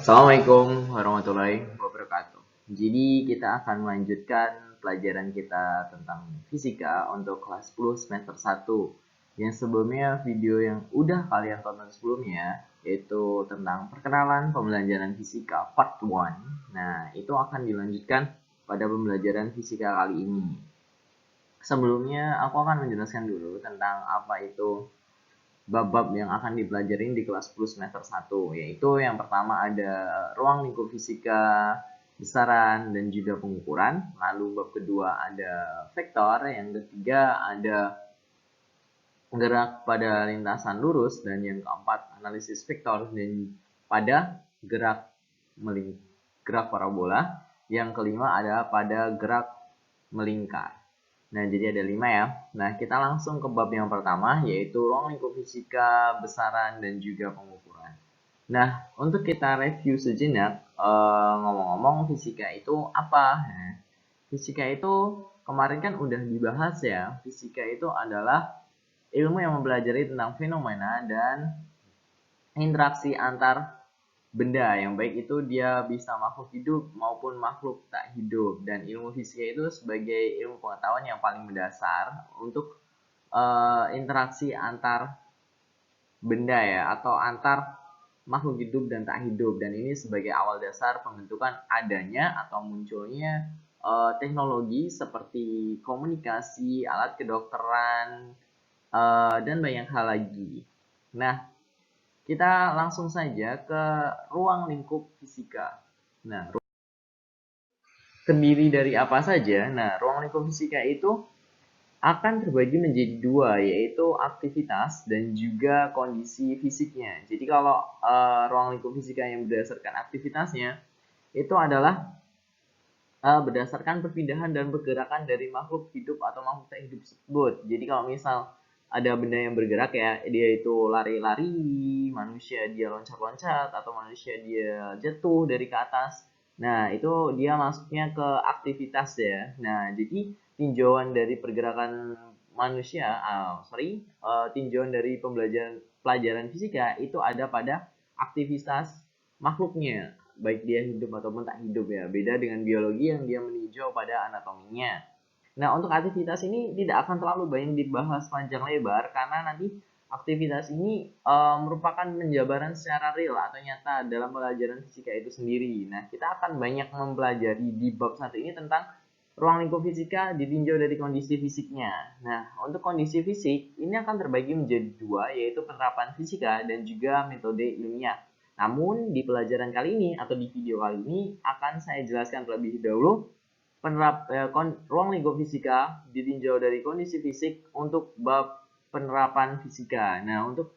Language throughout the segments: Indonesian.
Assalamualaikum warahmatullahi wabarakatuh. Jadi kita akan melanjutkan pelajaran kita tentang fisika untuk kelas 10 semester 1. Yang sebelumnya video yang udah kalian tonton sebelumnya yaitu tentang perkenalan pembelajaran fisika part 1. Nah, itu akan dilanjutkan pada pembelajaran fisika kali ini. Sebelumnya aku akan menjelaskan dulu tentang apa itu bab-bab yang akan dipelajarin di kelas 10 semester 1, yaitu yang pertama ada ruang lingkup fisika, besaran, dan juga pengukuran. Lalu bab kedua ada vektor, yang ketiga ada gerak pada lintasan lurus, dan yang keempat analisis vektor dan pada gerak parabola. Yang kelima ada pada gerak melingkar. Nah, jadi ada 5 ya. Nah, kita langsung ke bab yang pertama, yaitu ruang lingkup fisika, besaran, dan juga pengukuran. Nah, untuk kita review sejenak, ngomong-ngomong fisika itu apa? Nah, fisika itu kemarin kan udah dibahas ya. Fisika itu adalah ilmu yang mempelajari tentang fenomena dan interaksi antar benda, yang baik itu dia bisa makhluk hidup maupun makhluk tak hidup. Dan ilmu fisika itu sebagai ilmu pengetahuan yang paling mendasar untuk interaksi antar benda ya, atau antar makhluk hidup dan tak hidup. Dan ini sebagai awal dasar pembentukan adanya atau munculnya teknologi seperti komunikasi, alat kedokteran, dan banyak hal lagi. Nah, kita langsung saja ke ruang lingkup fisika. Nah, terdiri dari apa saja? Nah, ruang lingkup fisika itu akan terbagi menjadi dua, yaitu aktivitas dan juga kondisi fisiknya. Jadi kalau ruang lingkup fisika yang berdasarkan aktivitasnya itu adalah berdasarkan perpindahan dan pergerakan dari makhluk hidup atau makhluk tak hidup tersebut. Jadi kalau misal ada benda yang bergerak ya, dia itu lari-lari, manusia dia loncat-loncat, atau manusia dia jatuh dari ke atas. Nah, itu dia masuknya ke aktivitas ya. Nah, jadi tinjauan dari pergerakan manusia, tinjauan dari pelajaran fisika itu ada pada aktivitas makhluknya, baik dia hidup ataupun tak hidup ya. Beda dengan biologi yang dia meninjau pada anatominya. Nah, untuk aktivitas ini tidak akan terlalu banyak dibahas panjang lebar karena nanti aktivitas ini merupakan penjabaran secara real atau nyata dalam pelajaran fisika itu sendiri. Nah, kita akan banyak mempelajari di bab 1 ini tentang ruang lingkup fisika ditinjau dari kondisi fisiknya. Nah, untuk kondisi fisik ini akan terbagi menjadi dua, yaitu penerapan fisika dan juga metode ilmiah. Namun di pelajaran kali ini atau di video kali ini akan saya jelaskan terlebih dahulu ruang lingkup fisika ditinjau dari kondisi fisik untuk bab penerapan fisika. Nah, untuk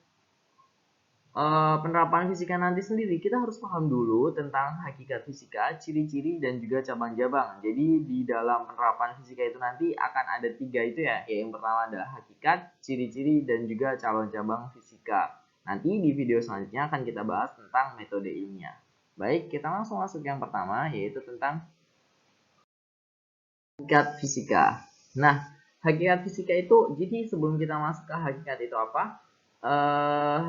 penerapan fisika nanti sendiri kita harus paham dulu tentang hakikat fisika, ciri-ciri, dan juga cabang-cabang. Jadi di dalam penerapan fisika itu nanti akan ada 3 itu ya. Yang pertama adalah hakikat, ciri-ciri, dan juga cabang-cabang fisika. Nanti di video selanjutnya akan kita bahas tentang metode ilmiah. Baik, kita langsung masuk yang pertama, yaitu tentang hakikat fisika. Nah, hakikat fisika itu, jadi sebelum kita masuk ke hakikat itu apa,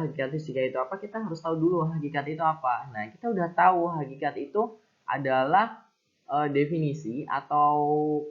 hakikat fisika itu apa, kita harus tahu dulu hakikat itu apa. Nah, kita udah tahu hakikat itu adalah definisi atau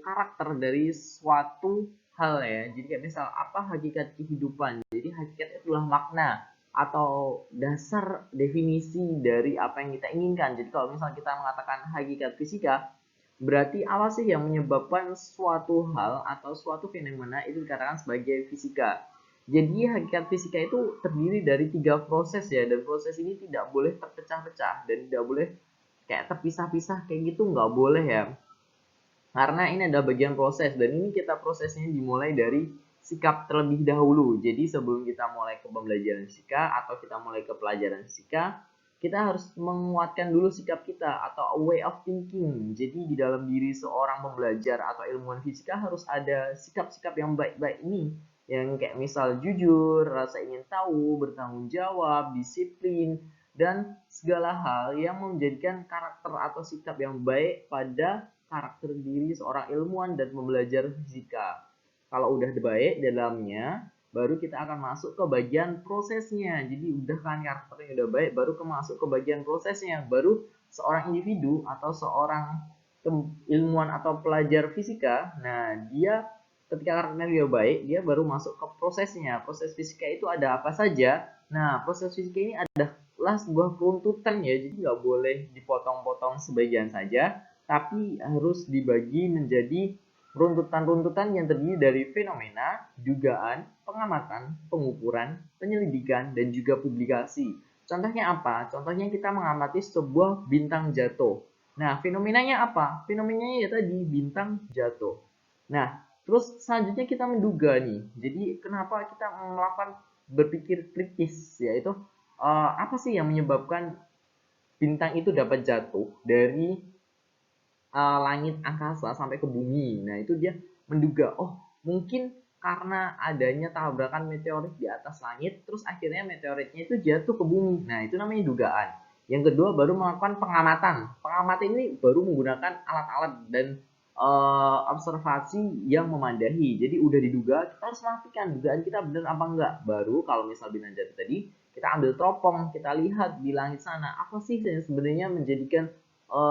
karakter dari suatu hal ya. Jadi kayak misal apa hakikat kehidupan. Jadi hakikat itu adalah makna atau dasar definisi dari apa yang kita inginkan. Jadi kalau misal kita mengatakan hakikat fisika, berarti apa sih yang menyebabkan suatu hal atau suatu fenomena itu dikatakan sebagai fisika. Jadi hakikat fisika itu terdiri dari 3 proses ya, dan proses ini tidak boleh terpecah-pecah dan tidak boleh kayak terpisah-pisah kayak gitu, nggak boleh ya. Karena ini ada bagian proses, dan ini kita prosesnya dimulai dari sikap terlebih dahulu. Jadi sebelum kita mulai ke pembelajaran fisika atau kita mulai ke pelajaran fisika, kita harus menguatkan dulu sikap kita atau a way of thinking. Jadi di dalam diri seorang pembelajar atau ilmuwan fisika harus ada sikap-sikap yang baik-baik ini, yang kayak misal jujur, rasa ingin tahu, bertanggung jawab, disiplin, dan segala hal yang menjadikan karakter atau sikap yang baik pada karakter diri seorang ilmuwan dan pembelajar fisika. Kalau udah baik dalamnya, baru kita akan masuk ke bagian prosesnya. Jadi udah kan karakternya udah baik, baru masuk ke bagian prosesnya. Baru seorang individu atau seorang ilmuwan atau pelajar fisika, nah dia ketika karakternya udah baik, dia baru masuk ke prosesnya. Proses fisika itu ada apa saja? Nah, proses fisika ini adalah sebuah peruntutan ya, jadi nggak boleh dipotong-potong sebagian saja, tapi harus dibagi menjadi runtutan-runtutan yang terdiri dari fenomena, dugaan, pengamatan, pengukuran, penyelidikan, dan juga publikasi. Contohnya apa? Contohnya kita mengamati sebuah bintang jatuh. Nah, fenomenanya apa? Fenomenanya ya tadi bintang jatuh. Nah, terus selanjutnya kita menduga nih. Jadi kenapa kita melakukan berpikir kritis, yaitu apa sih yang menyebabkan bintang itu dapat jatuh dari langit angkasa sampai ke bumi. Nah, itu dia menduga, oh mungkin karena adanya tabrakan meteorit di atas langit, terus akhirnya meteoritnya itu jatuh ke bumi. Nah, itu namanya dugaan. Yang kedua baru melakukan pengamatan. Pengamatan ini baru menggunakan alat-alat dan observasi yang memadai. Jadi udah diduga, kita harus memastikan dugaan kita benar apa enggak. Baru kalau misal bintang jatuh tadi, kita ambil teropong, kita lihat di langit sana apa sih yang sebenarnya menjadikan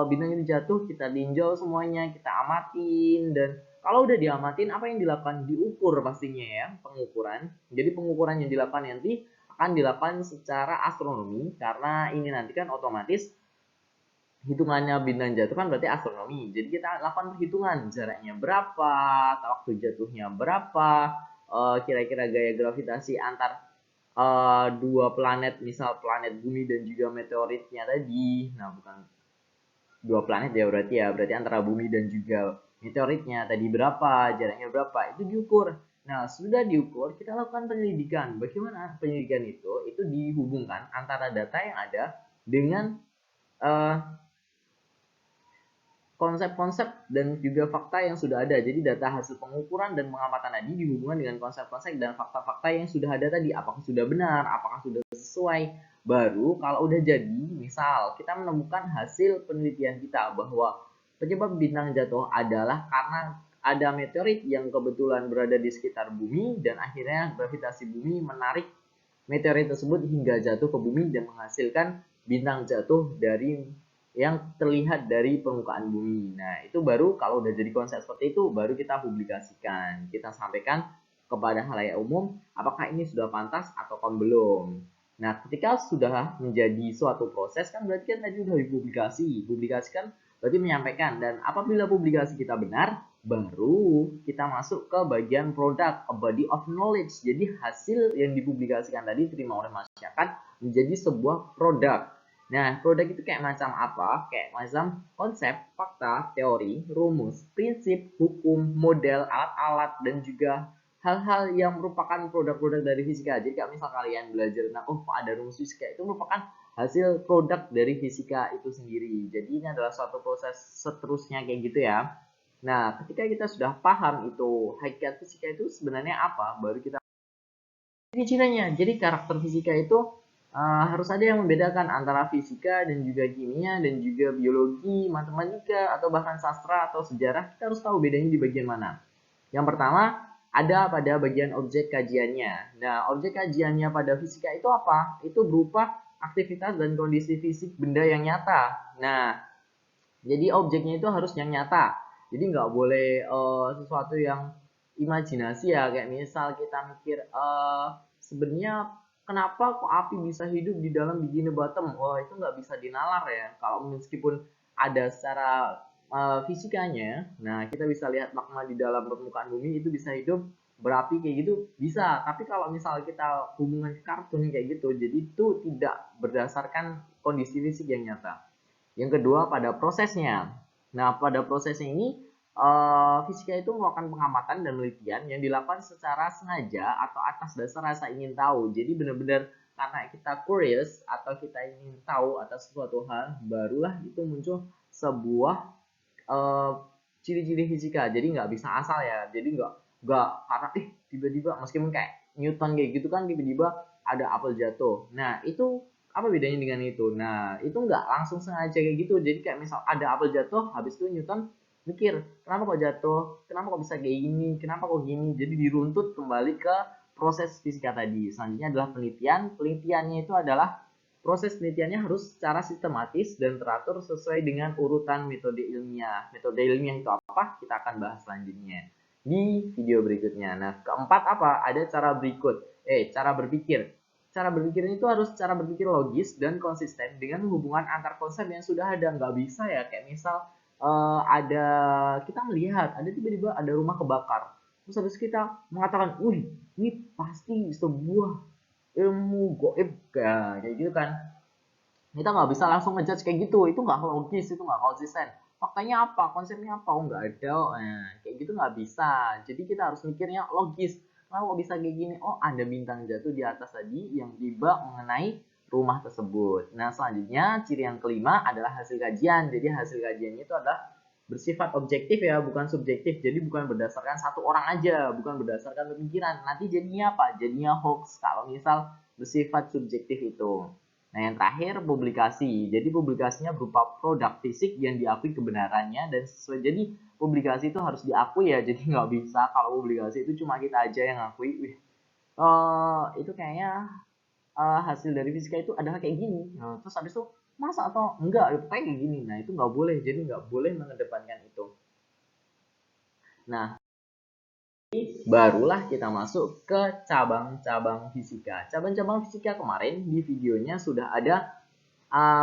bintang itu jatuh, kita tinjau semuanya, kita amatin, dan kalau udah diamatin apa yang dilakukan, diukur pastinya ya, pengukuran. Jadi pengukuran yang dilakukan nanti akan dilakukan secara astronomi, karena ini nanti kan otomatis hitungannya bintang jatuh kan berarti astronomi. Jadi kita lakukan perhitungan jaraknya berapa, waktu jatuhnya berapa, kira-kira gaya gravitasi antar dua planet, misal planet bumi dan juga meteoritnya tadi. Nah, bukan dua planet ya, berarti antara bumi dan juga meteoritnya tadi berapa, jaraknya berapa, itu diukur. Nah, sudah diukur, kita lakukan penyelidikan. Bagaimana penyelidikan itu dihubungkan antara data yang ada dengan uh, konsep-konsep dan juga fakta yang sudah ada. Jadi data hasil pengukuran dan pengamatan tadi dihubungkan dengan konsep-konsep dan fakta-fakta yang sudah ada tadi. Apakah sudah benar, apakah sudah sesuai. Baru kalau udah jadi, misal kita menemukan hasil penelitian kita bahwa penyebab bintang jatuh adalah karena ada meteorit yang kebetulan berada di sekitar bumi dan akhirnya gravitasi bumi menarik meteorit tersebut hingga jatuh ke bumi dan menghasilkan bintang jatuh dari yang terlihat dari permukaan bumi. Nah, itu baru kalau udah jadi konsep seperti itu, baru kita publikasikan. Kita sampaikan kepada halayak umum, apakah ini sudah pantas atau belum. Nah, ketika sudah menjadi suatu proses, kan berarti kan tadi sudah dipublikasi. Publikasikan berarti menyampaikan. Dan apabila publikasi kita benar, baru kita masuk ke bagian produk, a body of knowledge. Jadi hasil yang dipublikasikan tadi diterima oleh masyarakat menjadi sebuah produk. Nah, produk itu kayak macam apa? Kayak macam konsep, fakta, teori, rumus, prinsip, hukum, model, alat-alat, dan juga hal-hal yang merupakan produk-produk dari fisika. Jadi kalau misal kalian belajar tentang, oh ada rumus fisika, itu merupakan hasil produk dari fisika itu sendiri. Jadi ini adalah suatu proses seterusnya kayak gitu ya. Nah, ketika kita sudah paham itu hakikat fisika itu sebenarnya apa, baru kita ciri-cirinya. Jadi karakter fisika itu harus ada yang membedakan antara fisika dan juga kimia dan juga biologi, matematika, atau bahkan sastra atau sejarah. Kita harus tahu bedanya di bagian mana. Yang pertama, ada pada bagian objek kajiannya. Nah, objek kajiannya pada fisika itu apa? Itu berupa aktivitas dan kondisi fisik benda yang nyata. Nah, jadi objeknya itu harus yang nyata. Jadi nggak boleh sesuatu yang imajinasi ya. Kayak misal kita mikir sebenarnya kenapa kok api bisa hidup di dalam biji bottom? Wah, itu nggak bisa dinalar ya. Kalau meskipun ada secara fisikanya, nah kita bisa lihat magma di dalam permukaan bumi itu bisa hidup berapi kayak gitu bisa. Tapi kalau misal kita hubungan kartun kayak gitu, jadi itu tidak berdasarkan kondisi fisik yang nyata. Yang kedua pada prosesnya. Nah, pada prosesnya ini fisika itu melakukan pengamatan dan penelitian yang dilakukan secara sengaja atau atas dasar rasa ingin tahu. Jadi benar-benar karena kita curious atau kita ingin tahu atas suatu hal, barulah itu muncul sebuah ciri-ciri fisika. Jadi nggak bisa asal ya. Jadi nggak karena tiba-tiba meskipun kayak Newton kayak gitu kan tiba-tiba ada apel jatuh. Nah, itu apa bedanya dengan itu? Nah, itu nggak langsung sengaja kayak gitu. Jadi kayak misal ada apel jatuh, habis itu Newton mikir, kenapa kok jatuh? Kenapa kok bisa kayak gini? Kenapa kok gini? Jadi diruntut kembali ke proses fisika tadi. Selanjutnya adalah penelitian. Penelitiannya itu adalah proses penelitiannya harus secara sistematis dan teratur sesuai dengan urutan metode ilmiah. Metode ilmiah itu apa? Kita akan bahas selanjutnya di video berikutnya. Nah, keempat apa? Ada cara berikut. Cara berpikir. Cara berpikir itu harus cara berpikir logis dan konsisten dengan hubungan antar konsep yang sudah ada. Nggak bisa ya, kayak misal ada kita melihat ada tiba-tiba ada rumah kebakar. Terus habis kita mengatakan, wih, ini pasti sebuah ilmu goib kayak gitu kan. Kita nggak bisa langsung ngejudge kayak gitu, itu nggak logis, itu nggak konsisten. Faktanya apa, konsepnya apa, oh nggak ada. Nah, kayak gitu nggak bisa. Jadi kita harus mikirnya logis. Kenapa bisa kayak gini? Oh, ada bintang jatuh di atas tadi yang tiba mengenai rumah tersebut. Nah, selanjutnya ciri yang kelima adalah hasil kajian. Jadi hasil kajiannya itu adalah bersifat objektif ya, bukan subjektif. Jadi bukan berdasarkan satu orang aja, bukan berdasarkan pemikiran. Nanti jadinya apa? Jadinya hoax kalau misal bersifat subjektif itu. Nah, yang terakhir publikasi. Jadi publikasinya berupa produk fisik yang diakui kebenarannya dan sesuai. Jadi publikasi itu harus diakui ya. Jadi nggak bisa kalau publikasi itu cuma kita aja yang ngakui. Itu kayaknya hasil dari fisika itu adalah kayak gini. Nah, terus habis itu masa atau enggak? Kayak gini. Nah, itu nggak boleh. Jadi nggak boleh mengedepankan itu. Nah, barulah kita masuk ke cabang-cabang fisika. Cabang-cabang fisika kemarin di videonya sudah ada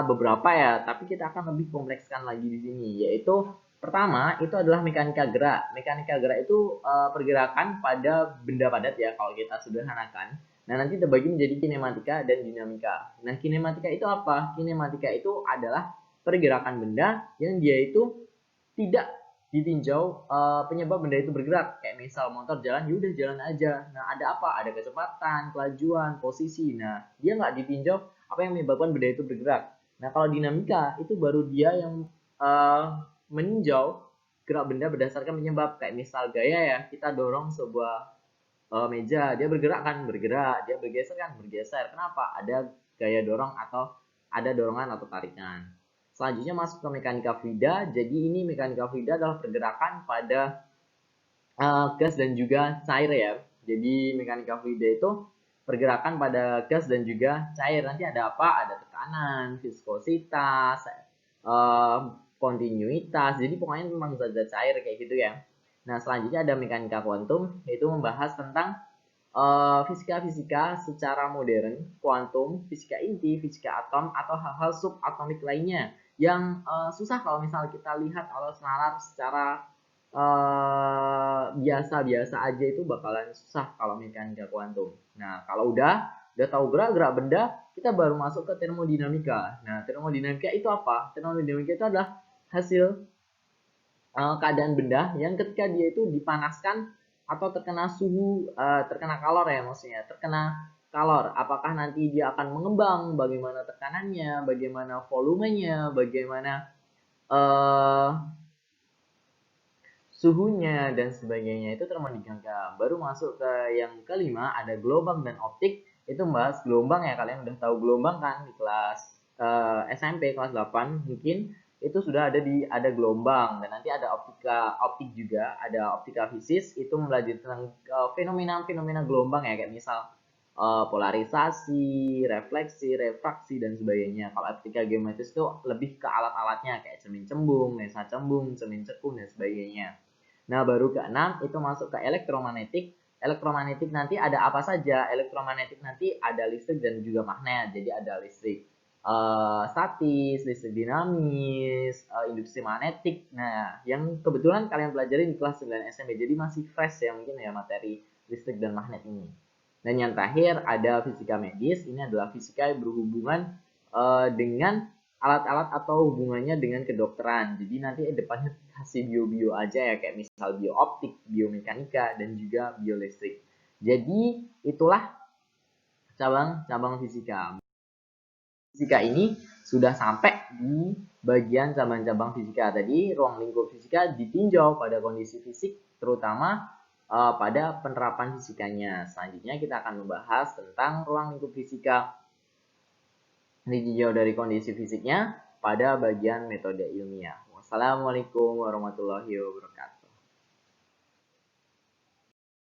beberapa ya, tapi kita akan lebih komplekskan lagi di sini, yaitu pertama itu adalah mekanika gerak. Mekanika gerak itu pergerakan pada benda padat ya kalau kita sederhanakan. Nah, nanti terbagi menjadi kinematika dan dinamika. Nah, kinematika itu apa? Kinematika itu adalah pergerakan benda yang dia itu tidak ditinjau penyebab benda itu bergerak. Kayak misal motor jalan, yaudah jalan aja. Nah, ada apa? Ada kecepatan, kelajuan, posisi. Nah, dia nggak ditinjau apa yang menyebabkan benda itu bergerak. Nah, kalau dinamika itu baru dia yang meninjau gerak benda berdasarkan penyebab. Kayak misal gaya ya, kita dorong sebuah meja, dia bergerak kan, bergerak. Dia bergeser kan, bergeser. Kenapa? Ada gaya dorong atau ada dorongan atau tarikan. Selanjutnya masuk ke mekanika fluida. Jadi ini mekanika fluida adalah pergerakan pada gas dan juga cair ya. Jadi mekanika fluida itu pergerakan pada gas dan juga cair. Nanti ada apa? Ada tekanan, viskositas, kontinuitas. Jadi pokoknya memang zat-zat cair kayak gitu ya. Nah, selanjutnya ada mekanika kuantum, yaitu membahas tentang fisika-fisika secara modern, kuantum, fisika inti, fisika atom, atau hal-hal subatomik lainnya yang susah kalau misal kita lihat kalau nalar secara biasa-biasa aja itu bakalan susah kalau mekanika kuantum. Nah, kalau udah tahu gerak-gerak benda, kita baru masuk ke termodinamika. Nah, termodinamika itu apa? Termodinamika itu adalah hasil keadaan benda yang ketika dia itu dipanaskan atau terkena suhu, terkena kalor ya maksudnya, terkena kalor. Apakah nanti dia akan mengembang, bagaimana tekanannya, bagaimana volumenya, bagaimana suhunya dan sebagainya, itu termodinamika. Baru masuk ke yang kelima, ada gelombang dan optik. Itu membahas gelombang ya, kalian udah tahu gelombang kan di kelas SMP kelas 8 mungkin itu sudah ada gelombang. Dan nanti ada optik juga, ada optika fisis, itu mempelajari tentang fenomena-fenomena gelombang ya, kayak misal polarisasi, refleksi, refraksi dan sebagainya. Kalau optika geometris itu lebih ke alat-alatnya kayak cermin cembung, lensa cembung, cermin cekung dan sebagainya. Nah, baru ke-6 itu masuk ke elektromagnetik. Elektromagnetik nanti ada apa saja? Elektromagnetik nanti ada listrik dan juga magnet. Jadi ada listrik statis, listrik dinamis, induksi magnetik. Nah, yang kebetulan kalian pelajari di kelas 9 SMP. Jadi masih fresh ya mungkin ya materi listrik dan magnet ini. Dan yang terakhir ada fisika medis. Ini adalah fisika yang berhubungan dengan alat-alat atau hubungannya dengan kedokteran. Jadi nanti depannya kasih bio-bio aja ya, kayak misal biooptik, biomekanika, dan juga biolistrik. Jadi itulah cabang-cabang fisika. Fisika ini sudah sampai di bagian cabang-cabang fisika. Tadi ruang lingkup fisika ditinjau pada kondisi fisik, terutama pada penerapan fisikanya. Selanjutnya kita akan membahas tentang ruang lingkup fisika ditinjau dari kondisi fisiknya pada bagian metode ilmiah. Wassalamualaikum warahmatullahi wabarakatuh.